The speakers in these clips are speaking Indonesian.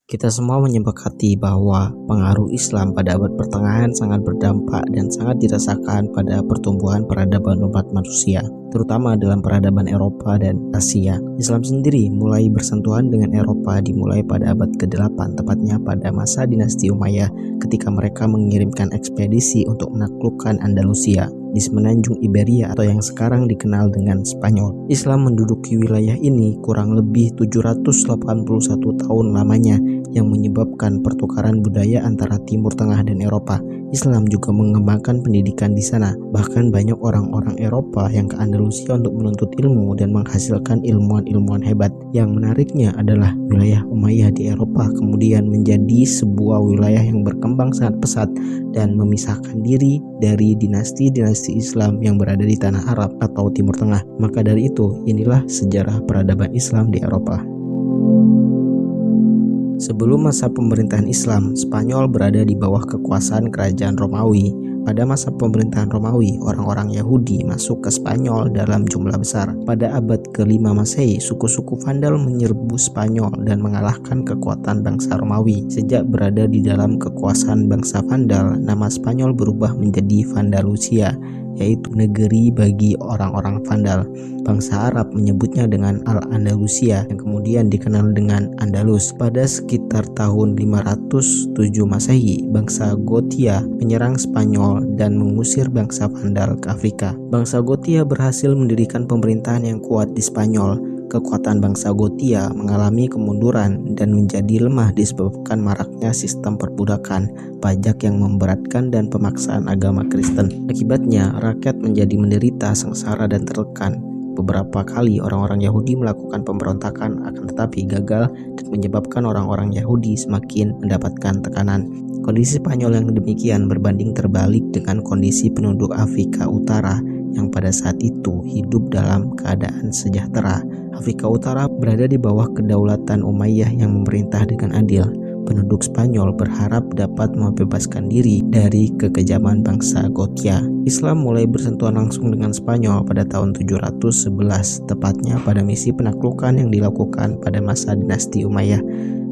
Kita semua menyepakati bahwa pengaruh Islam pada abad pertengahan sangat berdampak dan sangat dirasakan pada pertumbuhan peradaban umat manusia, terutama dalam peradaban Eropa dan Asia. Islam sendiri mulai bersentuhan dengan Eropa dimulai pada abad ke-8, tepatnya pada masa dinasti Umayyah ketika mereka mengirimkan ekspedisi untuk menaklukkan Andalusia di semenanjung Iberia atau yang sekarang dikenal dengan Spanyol. Islam menduduki wilayah ini kurang lebih 781 tahun lamanya, yang menyebabkan pertukaran budaya antara Timur Tengah dan Eropa. Islam juga mengembangkan pendidikan di sana. Bahkan banyak orang-orang Eropa yang ke Andalusia untuk menuntut ilmu dan menghasilkan ilmuwan-ilmuwan hebat. Yang menariknya adalah wilayah Umayyah di Eropa kemudian menjadi sebuah wilayah yang berkembang sangat pesat dan memisahkan diri dari dinasti-dinasti Islam yang berada di tanah Arab atau Timur Tengah. Maka dari itu, inilah sejarah peradaban Islam di Eropa. Sebelum masa pemerintahan Islam, Spanyol berada di bawah kekuasaan kerajaan Romawi. Pada masa pemerintahan Romawi, orang-orang Yahudi masuk ke Spanyol dalam jumlah besar. Pada abad ke-5 Masehi, suku-suku Vandal menyerbu Spanyol dan mengalahkan kekuatan bangsa Romawi. Sejak berada di dalam kekuasaan bangsa Vandal, nama Spanyol berubah menjadi Vandalusia, yaitu negeri bagi orang-orang Vandal. Bangsa Arab menyebutnya dengan Al-Andalusia yang kemudian dikenal dengan Andalus. Pada sekitar tahun 507 Masehi, bangsa Gothia menyerang Spanyol dan mengusir bangsa Vandal ke Afrika. Bangsa Gothia berhasil mendirikan pemerintahan yang kuat di Spanyol. Kekuatan bangsa Gothia mengalami kemunduran dan menjadi lemah disebabkan maraknya sistem perbudakan, pajak yang memberatkan dan pemaksaan agama Kristen. Akibatnya, rakyat menjadi menderita, sengsara dan tertekan. Beberapa kali orang-orang Yahudi melakukan pemberontakan, akan tetapi gagal dan menyebabkan orang-orang Yahudi semakin mendapatkan tekanan. Kondisi Spanyol yang demikian berbanding terbalik dengan kondisi penduduk Afrika Utara yang pada saat itu hidup dalam keadaan sejahtera. Afrika Utara berada di bawah kedaulatan Umayyah yang memerintah dengan adil. Penduduk Spanyol berharap dapat membebaskan diri dari kekejaman bangsa Gothia. Islam mulai bersentuhan langsung dengan Spanyol pada tahun 711, tepatnya pada misi penaklukan yang dilakukan pada masa dinasti Umayyah.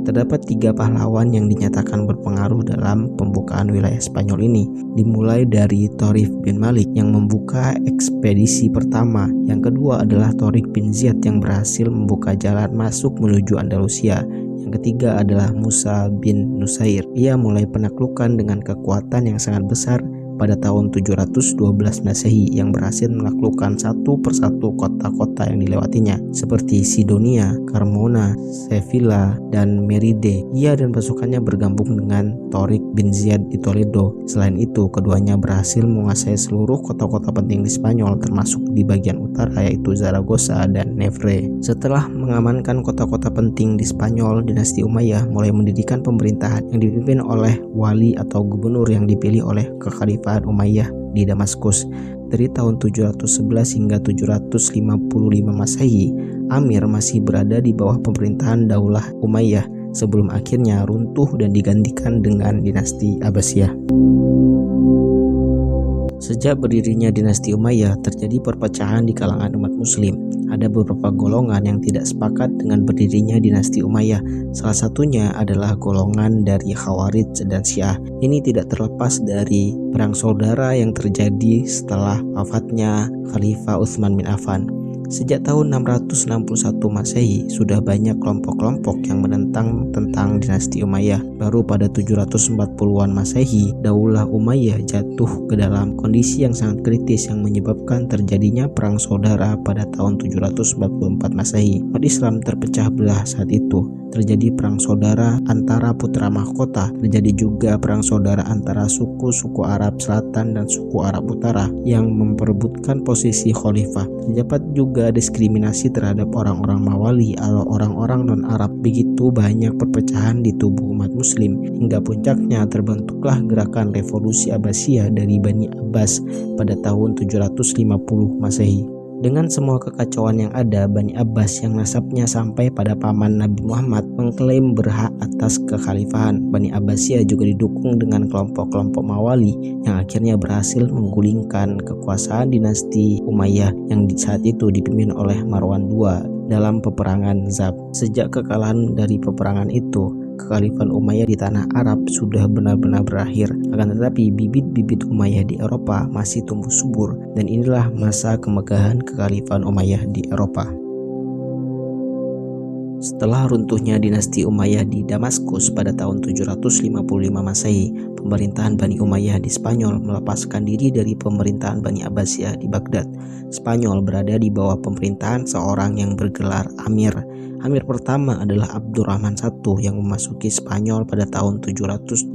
Terdapat 3 pahlawan yang dinyatakan berpengaruh dalam pembukaan wilayah Spanyol ini, dimulai dari Thorif bin Malik yang membuka ekspedisi pertama. Yang kedua adalah Torik bin Ziyad yang berhasil membuka jalan masuk menuju Andalusia. Yang ketiga adalah Musa bin Nusair. Ia mulai penaklukan dengan kekuatan yang sangat besar pada tahun 712 Masehi yang berhasil menaklukkan satu persatu kota-kota yang dilewatinya seperti Sidonia, Carmona, Sevilla, dan Meride. Ia dan pasukannya bergabung dengan Torik bin Ziyad di Toledo. Selain itu, keduanya berhasil menguasai seluruh kota-kota penting di Spanyol termasuk di bagian utara yaitu Zaragoza dan Nevre. Setelah mengamankan kota-kota penting di Spanyol, dinasti Umayyah mulai mendirikan pemerintahan yang dipimpin oleh wali atau gubernur yang dipilih oleh kekhalifahan Umayyah di Damaskus. Dari tahun 711 hingga 755 Masehi, Amir masih berada di bawah pemerintahan Daulah Umayyah sebelum akhirnya runtuh dan digantikan dengan dinasti Abbasiyah. Sejak berdirinya dinasti Umayyah, terjadi perpecahan di kalangan umat muslim. Ada beberapa golongan yang tidak sepakat dengan berdirinya dinasti Umayyah. Salah satunya adalah golongan dari Khawarij dan Syiah. Ini tidak terlepas dari perang saudara yang terjadi setelah wafatnya Khalifah Utsman bin Affan. Sejak tahun 661 Masehi, sudah banyak kelompok-kelompok yang menentang dinasti Umayyah. Baru pada 740-an Masehi, Daulah Umayyah jatuh ke dalam kondisi yang sangat kritis yang menyebabkan terjadinya perang saudara pada tahun 744 Masehi. Umat Islam terpecah belah saat itu. Terjadi perang saudara antara putra mahkota. Terjadi juga perang saudara antara suku-suku Arab Selatan dan suku Arab Utara yang memperebutkan posisi khalifah. Terdapat juga diskriminasi terhadap orang-orang Mawali atau orang-orang non-Arab. Begitu banyak perpecahan di tubuh umat muslim hingga puncaknya terbentuklah gerakan revolusi Abbasiyah dari Bani Abbas pada tahun 750 Masehi. Dengan semua kekacauan yang ada, Bani Abbas yang nasabnya sampai pada paman Nabi Muhammad mengklaim berhak atas kekhalifahan. Bani Abbasiyah juga didukung dengan kelompok-kelompok Mawali yang akhirnya berhasil menggulingkan kekuasaan dinasti Umayyah yang saat itu dipimpin oleh Marwan II dalam peperangan Zab. Sejak kekalahan dari peperangan itu, kekhalifahan Umayyah di tanah Arab sudah benar-benar berakhir. Akan tetapi bibit-bibit Umayyah di Eropa masih tumbuh subur, dan inilah masa kemegahan kekhalifahan Umayyah di Eropa. Setelah runtuhnya dinasti Umayyah di Damaskus pada tahun 755 Masehi, pemerintahan Bani Umayyah di Spanyol melepaskan diri dari pemerintahan Bani Abbasiyah di Baghdad. Spanyol berada di bawah pemerintahan seorang yang bergelar Amir. Amir pertama adalah Abdurrahman I yang memasuki Spanyol pada tahun 755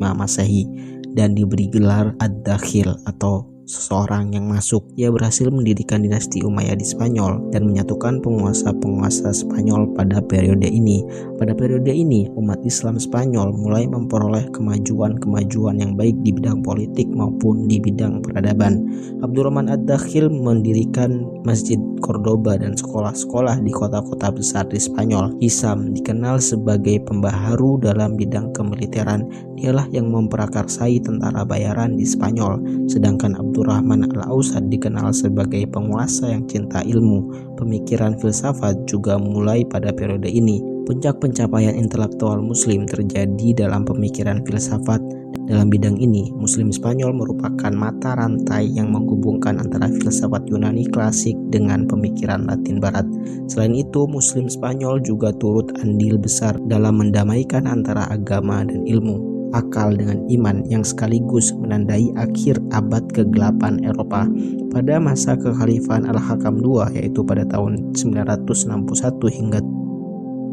Masehi dan diberi gelar Ad-Dakhil atau seseorang yang masuk. Ia berhasil mendirikan dinasti Umayyah di Spanyol dan menyatukan penguasa-penguasa Spanyol pada periode ini. Pada periode ini, umat Islam Spanyol mulai memperoleh kemajuan-kemajuan yang baik di bidang politik maupun di bidang peradaban. Abdurrahman Ad-Dakhil mendirikan Masjid Cordoba dan sekolah-sekolah di kota-kota besar di Spanyol. Hisam dikenal sebagai pembaharu dalam bidang kemiliteran. Dialah yang memprakarsai tentara bayaran di Spanyol, sedangkan Abdurrahman Al-Ausad dikenal sebagai penguasa yang cinta ilmu. Pemikiran filsafat juga mulai pada periode ini. Puncak pencapaian intelektual Muslim terjadi dalam pemikiran filsafat. Dalam bidang ini, Muslim Spanyol merupakan mata rantai yang menghubungkan antara filsafat Yunani klasik dengan pemikiran Latin Barat. Selain itu, Muslim Spanyol juga turut andil besar dalam mendamaikan antara agama dan ilmu, akal dengan iman, yang sekaligus menandai akhir abad kegelapan Eropa. Pada masa kekhalifahan Al-Hakam II, yaitu pada tahun 961 hingga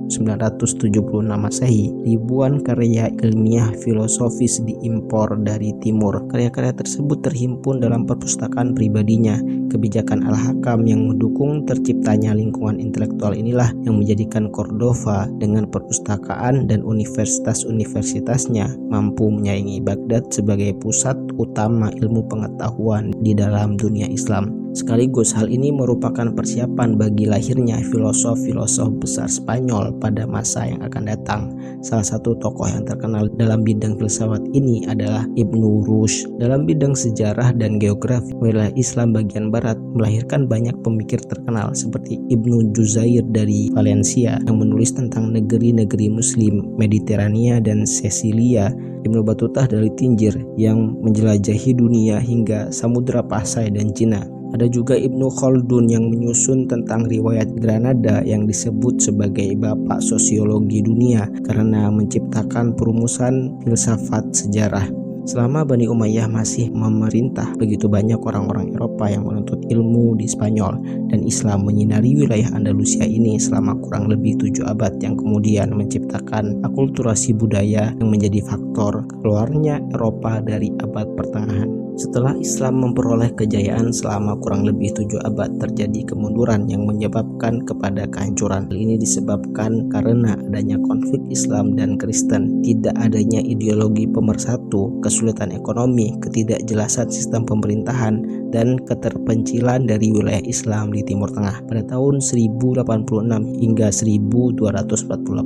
976 Masehi, ribuan karya ilmiah filosofis diimpor dari timur. Karya-karya tersebut terhimpun dalam perpustakaan pribadinya. Kebijakan Al-Hakam yang mendukung terciptanya lingkungan intelektual inilah yang menjadikan Cordova dengan perpustakaan dan universitas-universitasnya mampu menyaingi Baghdad sebagai pusat utama ilmu pengetahuan di dalam dunia Islam. Sekaligus hal ini merupakan persiapan bagi lahirnya filosof-filosof besar Spanyol pada masa yang akan datang. Salah satu tokoh yang terkenal dalam bidang filsafat ini adalah Ibnu Rushd. Dalam bidang sejarah dan geografi, wilayah Islam bagian barat melahirkan banyak pemikir terkenal seperti Ibnu Juzair dari Valencia yang menulis tentang negeri-negeri Muslim Mediterania dan Sisilia, Ibnu Batutah dari Tinjir yang menjelajahi dunia hingga Samudra Pasai dan Cina. Ada juga Ibnu Khaldun yang menyusun tentang riwayat Granada yang disebut sebagai bapak sosiologi dunia karena menciptakan perumusan filsafat sejarah. Selama Bani Umayyah masih memerintah, begitu banyak orang-orang Eropa yang menuntut ilmu di Spanyol, dan Islam menyinari wilayah Andalusia ini selama kurang lebih 7 abad yang kemudian menciptakan akulturasi budaya yang menjadi faktor keluarnya Eropa dari abad pertengahan. Setelah Islam memperoleh kejayaan selama kurang lebih 7 abad, terjadi kemunduran yang menyebabkan kepada kehancuran. Hal ini disebabkan karena adanya konflik Islam dan Kristen, tidak adanya ideologi pemersatu, kesulitan ekonomi, ketidakjelasan sistem pemerintahan, dan keterpencilan dari wilayah Islam di Timur Tengah. Pada tahun 1086 hingga 1248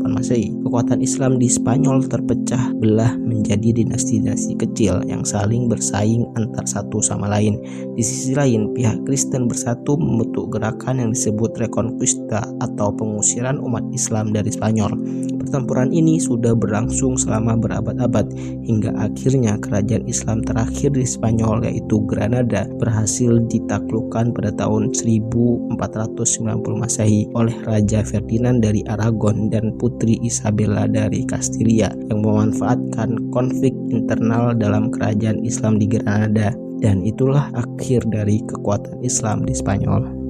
Masehi, kekuatan Islam di Spanyol terpecah belah menjadi dinasti-dinasti kecil yang saling bersaing antar satu sama lain. Di sisi lain, pihak Kristen bersatu membentuk gerakan yang disebut Reconquista atau pengusiran umat Islam dari Spanyol. Pertempuran ini sudah berlangsung selama berabad-abad hingga akhirnya kerajaan Islam terakhir di Spanyol, yaitu Granada, berhasil ditaklukkan pada tahun 1490 Masehi oleh Raja Ferdinand dari Aragon dan Putri Isabella dari Kastilia yang memanfaatkan konflik internal dalam kerajaan Islam di Granada, dan itulah akhir dari kekuatan Islam di Spanyol.